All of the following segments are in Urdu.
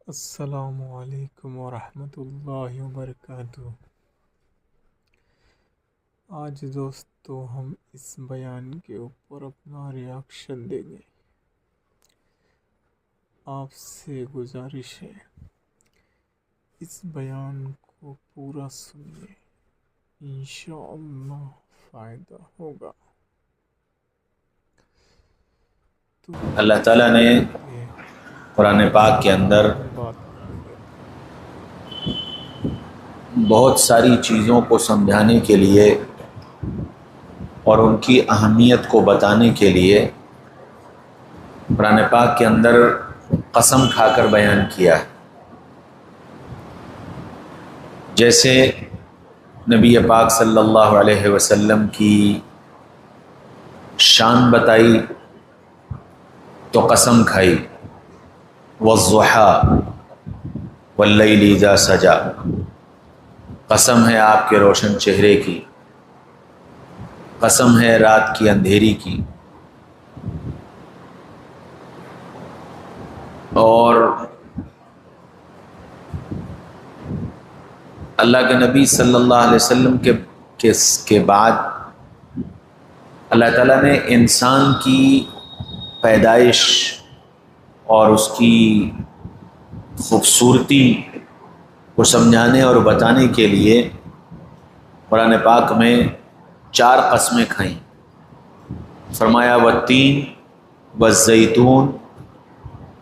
السلام علیکم ورحمۃ اللہ وبرکاتہ۔ آج دوستو ہم اس بیان کے اوپر اپنا ریاکشن دیں گے۔ آپ سے گزارش ہے اس بیان کو پورا سنیے، انشاءاللہ فائدہ ہوگا۔ تو اللہ تعالیٰ نے قرآن پاک کے اندر بہت ساری چیزوں کو سمجھانے کے لیے اور ان کی اہمیت کو بتانے کے لیے قرآن پاک کے اندر قسم کھا کر بیان کیا ہے۔ جیسے نبی پاک صلی اللہ علیہ وسلم کی شان بتائی تو قسم کھائی، والضحیٰ واللیل اذا سجا، قسم ہے آپ کے روشن چہرے کی، قسم ہے رات کی اندھیری کی، اور اللہ کے نبی صلی اللہ علیہ وسلم کے بعد اللہ تعالیٰ نے انسان کی پیدائش اور اس کی خوبصورتی کو سمجھانے اور بتانے کے لیے قرآن پاک میں 4 قسمیں کھائیں۔ فرمایا والتین والزیتون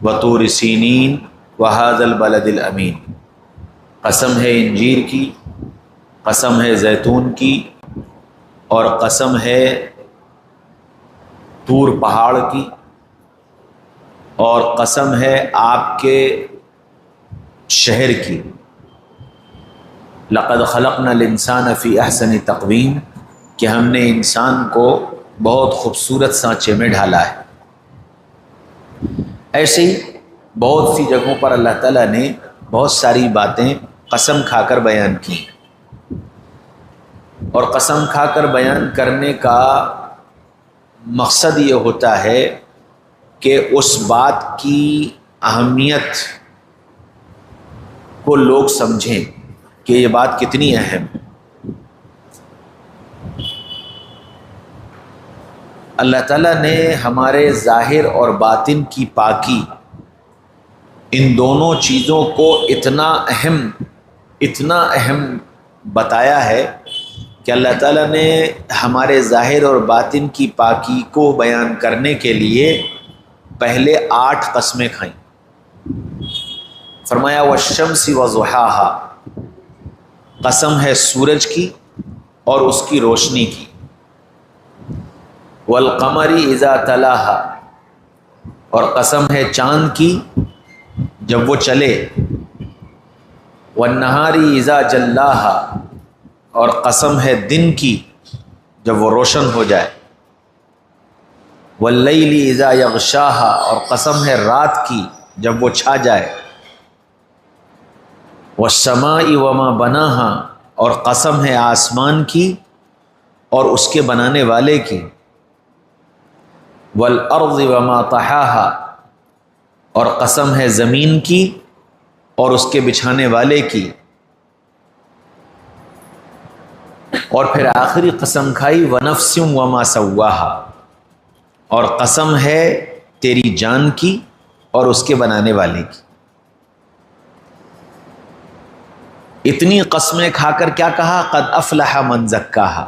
وطور سینین وہذا البلد الامین، قسم ہے انجیر کی، قسم ہے زیتون کی، اور قسم ہے طور پہاڑ کی، اور قسم ہے آپ کے شہر کی۔ لقد خلقنا الانسان فی احسن تقویم، کہ ہم نے انسان کو بہت خوبصورت سانچے میں ڈھالا ہے۔ ایسے ہی بہت سی جگہوں پر اللہ تعالیٰ نے بہت ساری باتیں قسم کھا کر بیان کی، اور قسم کھا کر بیان کرنے کا مقصد یہ ہوتا ہے کہ اس بات کی اہمیت کو لوگ سمجھیں کہ یہ بات کتنی اہم۔ اللہ تعالیٰ نے ہمارے ظاہر اور باطن کی پاکی، ان دونوں چیزوں کو اتنا اہم بتایا ہے کہ اللہ تعالیٰ نے ہمارے ظاہر اور باطن کی پاکی کو بیان کرنے کے لیے پہلے 8 قسمیں کھائیں۔ فرمایا والشمس وضحاها، قسم ہے سورج کی اور اس کی روشنی کی، والقمر اذا تلاها، اور قسم ہے چاند کی جب وہ چلے، والنہار اذا جلاها، اور قسم ہے دن کی جب وہ روشن ہو جائے، واللیل اذا یغشاها، اور قسم ہے رات کی جب وہ چھا جائے، والسماء وما بناها، اور قسم ہے آسمان کی اور اس کے بنانے والے کی، والارض وما طحاها، اور قسم ہے زمین کی اور اس کے بچھانے والے کی، اور پھر آخری قسم کھائی ونفس وما سواها، اور قسم ہے تیری جان کی اور اس کے بنانے والے کی۔ اتنی قسمیں کھا کر کیا کہا؟ قد افلح من زکاها،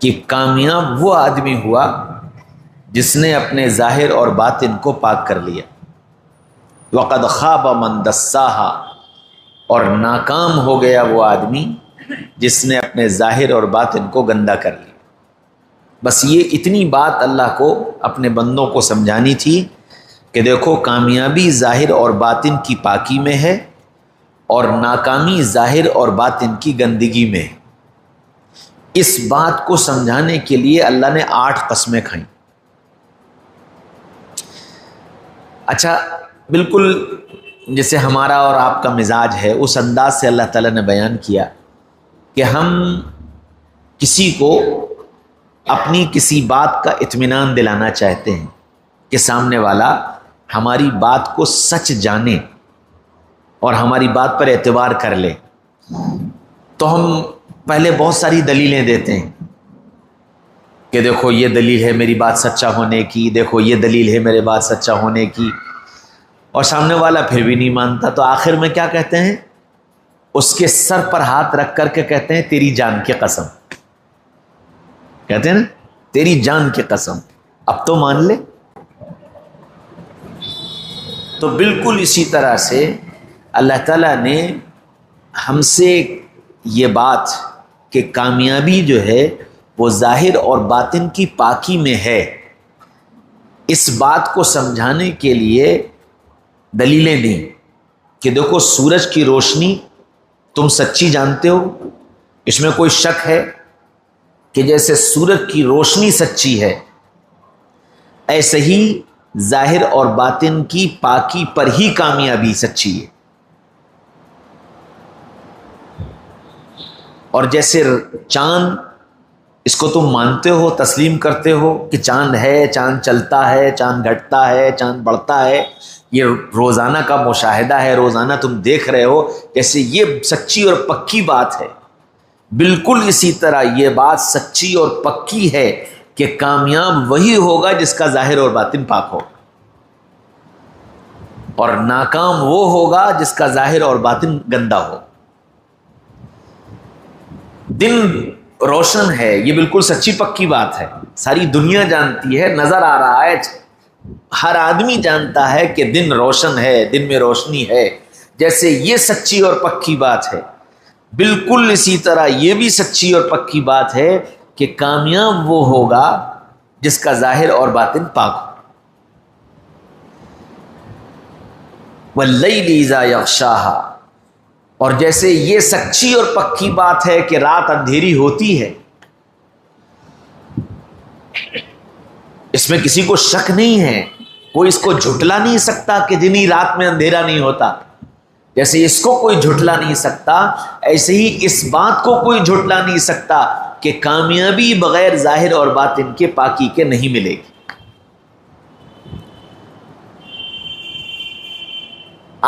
کہ کامیاب وہ آدمی ہوا جس نے اپنے ظاہر اور باطن کو پاک کر لیا، وقد خاب من دساها، اور ناکام ہو گیا وہ آدمی جس نے اپنے ظاہر اور باطن کو گندا کر لیا۔ بس یہ اتنی بات اللہ کو اپنے بندوں کو سمجھانی تھی کہ دیکھو کامیابی ظاہر اور باطن کی پاکی میں ہے، اور ناکامی ظاہر اور باطن کی گندگی میں ہے۔ اس بات کو سمجھانے کے لیے اللہ نے 8 قسمیں کھائیں۔ اچھا، بالکل جیسے ہمارا اور آپ کا مزاج ہے، اس انداز سے اللہ تعالیٰ نے بیان کیا کہ ہم کسی کو اپنی کسی بات کا اطمینان دلانا چاہتے ہیں کہ سامنے والا ہماری بات کو سچ جانے، اور ہماری بات پر اعتبار کر لے، تو ہم پہلے بہت ساری دلیلیں دیتے ہیں کہ دیکھو یہ دلیل ہے میری بات سچا ہونے کی، دیکھو یہ دلیل ہے میرے بات سچا ہونے کی، اور سامنے والا پھر بھی نہیں مانتا، تو آخر میں کیا کہتے ہیں؟ اس کے سر پر ہاتھ رکھ کر کے کہتے ہیں تیری جان کی قسم، کہتے ہیں نا تیری جان کی قسم، اب تو مان لے۔ تو بالکل اسی طرح سے اللہ تعالیٰ نے ہم سے یہ بات کہ کامیابی جو ہے وہ ظاہر اور باطن کی پاکی میں ہے، اس بات کو سمجھانے کے لیے دلیلیں دیں کہ دیکھو سورج کی روشنی تم سچی جانتے ہو، اس میں کوئی شک ہے کہ جیسے سورج کی روشنی سچی ہے، ایسے ہی ظاہر اور باطن کی پاکی پر ہی کامیابی سچی ہے۔ اور جیسے چاند، اس کو تم مانتے ہو، تسلیم کرتے ہو کہ چاند ہے، چاند چلتا ہے، چاند گھٹتا ہے، چاند بڑھتا ہے، یہ روزانہ کا مشاہدہ ہے، روزانہ تم دیکھ رہے ہو، جیسے یہ سچی اور پکی بات ہے، بالکل اسی طرح یہ بات سچی اور پکی ہے کہ کامیاب وہی ہوگا جس کا ظاہر اور باطن پاک ہو، اور ناکام وہ ہوگا جس کا ظاہر اور باطن گندا ہو۔ دن روشن ہے، یہ بالکل سچی پکی بات ہے، ساری دنیا جانتی ہے، نظر آ رہا ہے، ہر آدمی جانتا ہے کہ دن روشن ہے، دن میں روشنی ہے، جیسے یہ سچی اور پکی بات ہے، بالکل اسی طرح یہ بھی سچی اور پکی بات ہے کہ کامیاب وہ ہوگا جس کا ظاہر اور باطن پاک ہو۔ وَاللَّيْلِ إِذَا يَغْشَاهَا، اور جیسے یہ سچی اور پکی بات ہے کہ رات اندھیری ہوتی ہے، اس میں کسی کو شک نہیں ہے، کوئی اس کو جھٹلا نہیں سکتا کہ جنہی رات میں اندھیرا نہیں ہوتا، جیسے اس کو کوئی جھٹلا نہیں سکتا، ایسے ہی اس بات کو کوئی جھٹلا نہیں سکتا کہ کامیابی بغیر ظاہر اور باطن کے پاکی کے نہیں ملے گی۔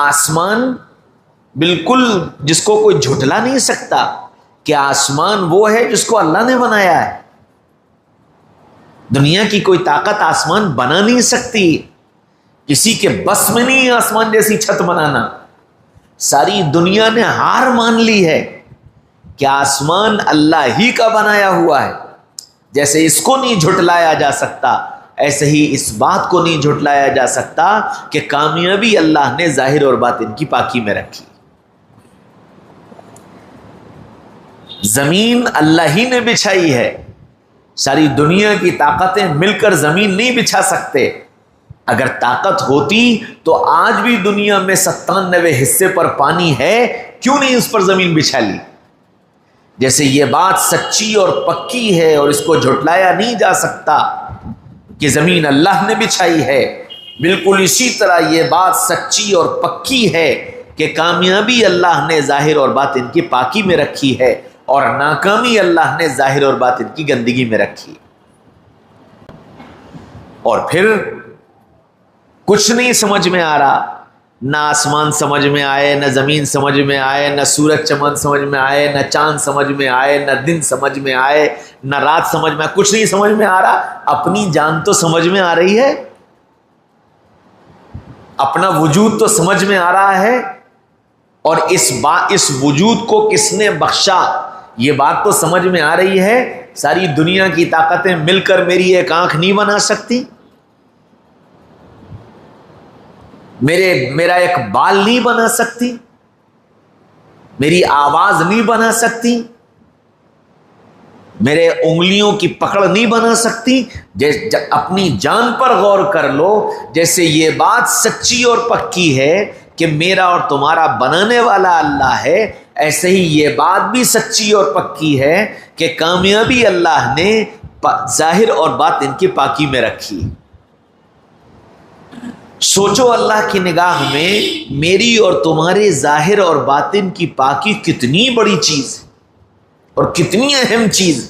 آسمان بالکل جس کو کوئی جھٹلا نہیں سکتا کہ آسمان وہ ہے جس کو اللہ نے بنایا ہے، دنیا کی کوئی طاقت آسمان بنا نہیں سکتی، کسی کے بس میں نہیں آسمان جیسی چھت بنانا، ساری دنیا نے ہار مان لی ہے کہ آسمان اللہ ہی کا بنایا ہوا ہے، جیسے اس کو نہیں جھٹلایا جا سکتا، ایسے ہی اس بات کو نہیں جھٹلایا جا سکتا کہ کامیابی اللہ نے ظاہر اور باطن کی پاکی میں رکھی۔ زمین اللہ ہی نے بچھائی ہے، ساری دنیا کی طاقتیں مل کر زمین نہیں بچھا سکتے، اگر طاقت ہوتی تو آج بھی دنیا میں 97 حصے پر پانی ہے، کیوں نہیں اس پر زمین بچھا لی؟ جیسے یہ بات سچی اور پکی ہے اور اس کو جھٹلایا نہیں جا سکتا کہ زمین اللہ نے بچھائی ہے، بالکل اسی طرح یہ بات سچی اور پکی ہے کہ کامیابی اللہ نے ظاہر اور باطن کی پاکی میں رکھی ہے، اور ناکامی اللہ نے ظاہر اور باطن کی گندگی میں رکھی۔ اور پھر کچھ نہیں سمجھ میں آ رہا، نہ آسمان سمجھ میں آئے، نہ زمین سمجھ میں آئے، نہ سورج چمن سمجھ میں آئے، نہ چاند سمجھ میں آئے، نہ دن سمجھ میں آئے، نہ رات سمجھ میں آئے، کچھ نہیں سمجھ میں آ رہا۔ اپنی جان تو سمجھ میں آ رہی ہے، اپنا وجود تو سمجھ میں آ رہا ہے، اور اس وجود کو کس نے بخشا یہ بات تو سمجھ میں آ رہی ہے۔ ساری دنیا کی طاقتیں مل کر میری ایک آنکھ نہیں بنا سکتی، میرا ایک بال نہیں بنا سکتی، میری آواز نہیں بنا سکتی، میرے انگلیوں کی پکڑ نہیں بنا سکتی۔ اپنی جان پر غور کر لو، جیسے یہ بات سچی اور پکی ہے کہ میرا اور تمہارا بنانے والا اللہ ہے، ایسے ہی یہ بات بھی سچی اور پکی ہے کہ کامیابی اللہ نے ظاہر اور باطن کی پاکی میں رکھی۔ سوچو اللہ کی نگاہ میں میری اور تمہارے ظاہر اور باطن کی پاکی کتنی بڑی چیز اور کتنی اہم چیز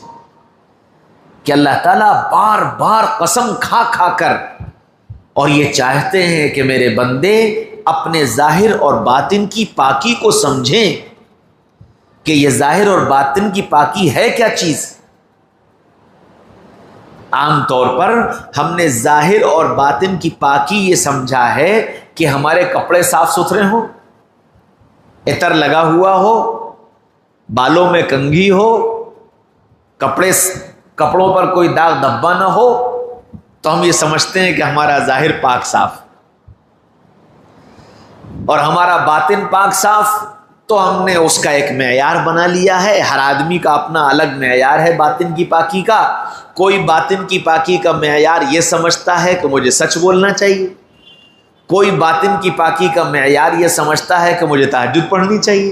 کہ اللہ تعالیٰ بار بار قسم کھا کھا کر اور یہ چاہتے ہیں کہ میرے بندے اپنے ظاہر اور باطن کی پاکی کو سمجھیں کہ یہ ظاہر اور باطن کی پاکی ہے کیا چیز۔ عام طور پر ہم نے ظاہر اور باطن کی پاکی یہ سمجھا ہے کہ ہمارے کپڑے صاف ستھرے ہوں، عطر لگا ہوا ہو، بالوں میں کنگھی ہو، کپڑوں پر کوئی داغ دھبا نہ ہو، تو ہم یہ سمجھتے ہیں کہ ہمارا ظاہر پاک صاف اور ہمارا باطن پاک صاف، تو ہم نے اس کا ایک معیار بنا لیا ہے۔ ہر آدمی کا اپنا الگ معیار ہے باطن کی پاکی کا۔ کوئی باطن کی پاکی کا معیار یہ سمجھتا ہے کہ مجھے سچ بولنا چاہیے، کوئی باطن کی پاکی کا معیار یہ سمجھتا ہے کہ مجھے تہجد پڑھنی چاہیے،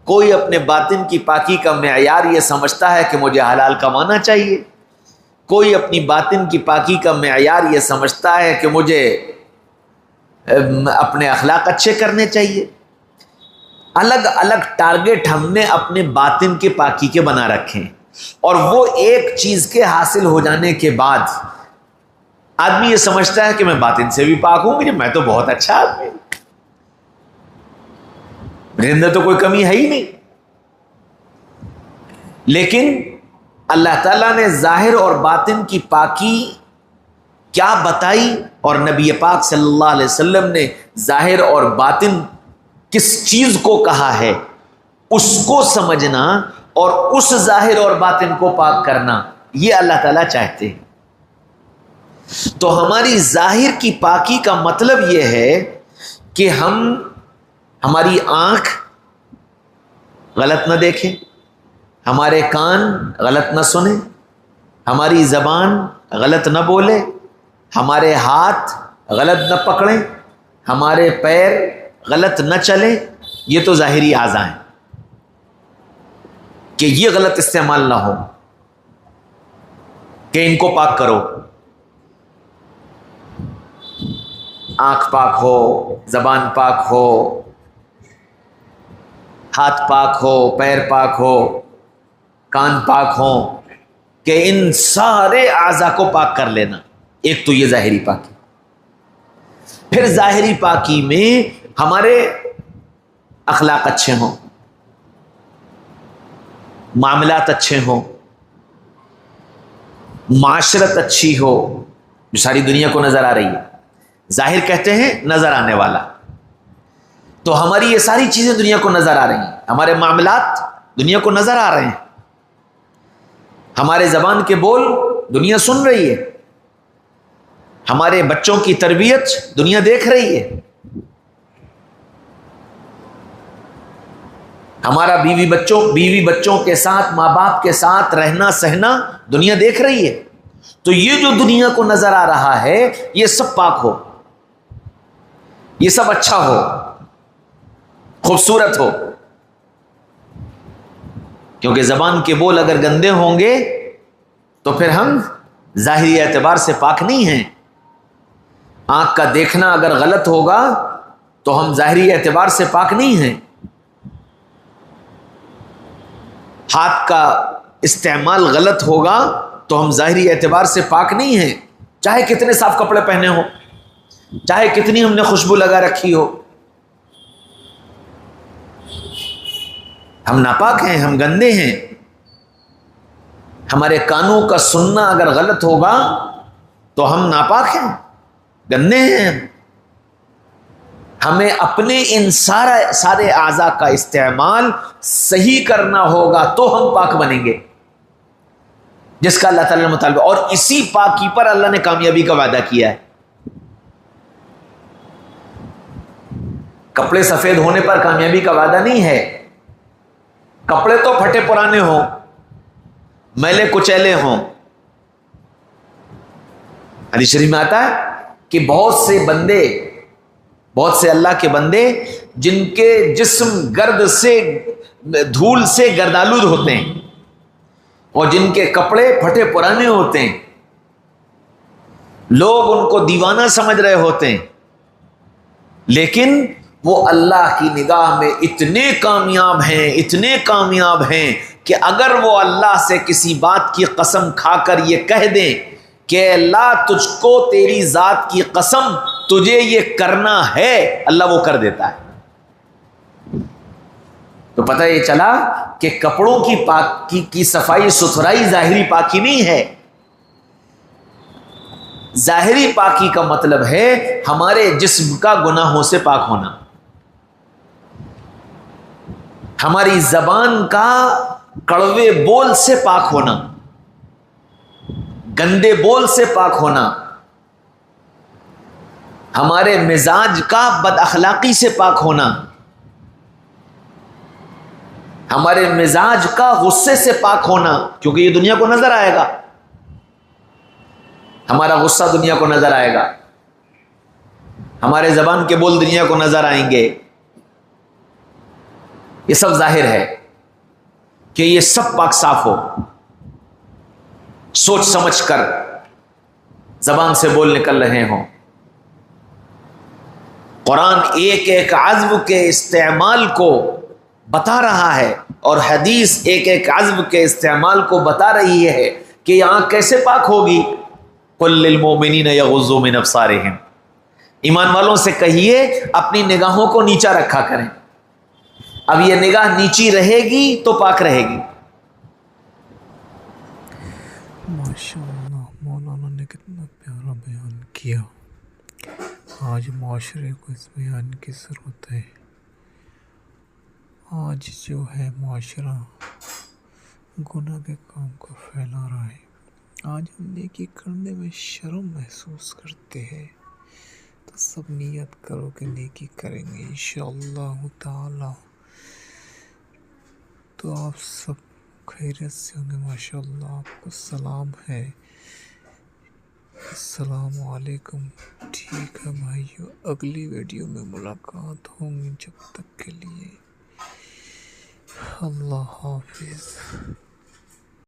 کوئی اپنے باطن کی پاکی کا معیار یہ سمجھتا ہے کہ مجھے حلال کمانا چاہیے، کوئی اپنی باطن کی پاکی کا معیار یہ سمجھتا ہے کہ مجھے اپنے اخلاق اچھے کرنے چاہیے۔ الگ الگ ٹارگٹ ہم نے اپنے باطن کے پاکی کے بنا رکھے ہیں، اور وہ ایک چیز کے حاصل ہو جانے کے بعد آدمی یہ سمجھتا ہے کہ میں باطن سے بھی پاک ہوں، میں تو بہت اچھا آدمی ہوں، میرے اندر تو کوئی کمی ہے ہی نہیں۔ لیکن اللہ تعالیٰ نے ظاہر اور باطن کی پاکی کیا بتائی، اور نبی پاک صلی اللہ علیہ وسلم نے ظاہر اور باطن کس چیز کو کہا ہے، اس کو سمجھنا اور اس ظاہر اور باطن کو پاک کرنا، یہ اللہ تعالیٰ چاہتے ہیں۔ تو ہماری ظاہر کی پاکی کا مطلب یہ ہے کہ ہماری آنکھ غلط نہ دیکھیں، ہمارے کان غلط نہ سنیں، ہماری زبان غلط نہ بولے، ہمارے ہاتھ غلط نہ پکڑیں، ہمارے پیر غلط نہ چلیں۔ یہ تو ظاہری اعضاء ہیں کہ یہ غلط استعمال نہ ہو، کہ ان کو پاک کرو۔ آنکھ پاک ہو، زبان پاک ہو، ہاتھ پاک ہو، پیر پاک ہو، کان پاک ہو، کہ ان سارے اعضاء کو پاک کر لینا۔ ایک تو یہ ظاہری پاکی۔ پھر ظاہری پاکی میں ہمارے اخلاق اچھے ہوں، معاملات اچھے ہوں، معاشرت اچھی ہو، جو ساری دنیا کو نظر آ رہی ہے۔ ظاہر کہتے ہیں نظر آنے والا، تو ہماری یہ ساری چیزیں دنیا کو نظر آ رہی ہیں، ہمارے معاملات دنیا کو نظر آ رہے ہیں، ہمارے زبان کے بول دنیا سن رہی ہے، ہمارے بچوں کی تربیت دنیا دیکھ رہی ہے، ہمارا بیوی بچوں کے ساتھ، ماں باپ کے ساتھ رہنا سہنا دنیا دیکھ رہی ہے۔ تو یہ جو دنیا کو نظر آ رہا ہے، یہ سب پاک ہو، یہ سب اچھا ہو، خوبصورت ہو، کیونکہ زبان کے بول اگر گندے ہوں گے تو پھر ہم ظاہری اعتبار سے پاک نہیں ہیں۔ آنکھ کا دیکھنا اگر غلط ہوگا تو ہم ظاہری اعتبار سے پاک نہیں ہیں۔ ہاتھ کا استعمال غلط ہوگا تو ہم ظاہری اعتبار سے پاک نہیں ہیں، چاہے کتنے صاف کپڑے پہنے ہوں، چاہے کتنی ہم نے خوشبو لگا رکھی ہو، ہم ناپاک ہیں، ہم گندے ہیں۔ ہمارے کانوں کا سننا اگر غلط ہوگا تو ہم ناپاک ہیں، گندے ہیں۔ ہمیں اپنے ان سارے اعضاء کا استعمال صحیح کرنا ہوگا تو ہم پاک بنیں گے، جس کا اللہ تعالیٰ نے مطالبہ، اور اسی پاکی پر اللہ نے کامیابی کا وعدہ کیا ہے۔ کپڑے سفید ہونے پر کامیابی کا وعدہ نہیں ہے، کپڑے تو پھٹے پرانے ہوں، میلے کچیلے ہوں۔ حدیث شریف میں آتا ہے کہ بہت سے اللہ کے بندے جن کے جسم گرد سے، دھول سے گردآلود ہوتے ہیں، اور جن کے کپڑے پھٹے پرانے ہوتے ہیں، لوگ ان کو دیوانہ سمجھ رہے ہوتے ہیں، لیکن وہ اللہ کی نگاہ میں اتنے کامیاب ہیں کہ اگر وہ اللہ سے کسی بات کی قسم کھا کر یہ کہہ دیں کہ اللہ تجھ کو تیری ذات کی قسم تجھے یہ کرنا ہے اللہ وہ کر دیتا ہے. تو پتہ یہ چلا کہ کپڑوں کی پاکی کی صفائی ستھرائی ظاہری پاکی نہیں ہے. ظاہری پاکی کا مطلب ہے ہمارے جسم کا گناہوں سے پاک ہونا، ہماری زبان کا کڑوے بول سے پاک ہونا، گندے بول سے پاک ہونا، ہمارے مزاج کا بد اخلاقی سے پاک ہونا، ہمارے مزاج کا غصے سے پاک ہونا، کیونکہ یہ دنیا کو نظر آئے گا، ہمارا غصہ دنیا کو نظر آئے گا، ہمارے زبان کے بول دنیا کو نظر آئیں گے. یہ سب ظاہر ہے کہ یہ سب پاک صاف ہو، سوچ سمجھ کر زبان سے بول نکل رہے ہوں. قرآن ایک ایک عضو کے استعمال کو بتا رہا ہے اور حدیث ایک ایک عضو کے استعمال کو بتا رہی ہے کہ یہ آنکھ کیسے پاک ہوگی. قل للمؤمنین یغضوا من ابصارہم، ایمان والوں سے کہیے اپنی نگاہوں کو نیچا رکھا کریں. اب یہ نگاہ نیچی رہے گی تو پاک رہے گی. ماشاءاللہ مولانا نے کتنا پیارا بیان کیا. آج معاشرے کو اس بیان کی ضرورت ہے. آج جو ہے معاشرہ گناہ کے کام کو پھیلا رہا ہے. آج ہم نیکی کرنے میں شرم محسوس کرتے ہیں، تو سب نیت کرو کہ نیکی کریں گے انشاءاللہ تعالی. تو آپ سب خیریت سے ہوں گے ماشاءاللہ. آپ کو سلام ہے، السلام علیکم. ٹھیک ہے بھائیو، اگلی ویڈیو میں ملاقات ہوں گی. جب تک کے لیے اللہ حافظ.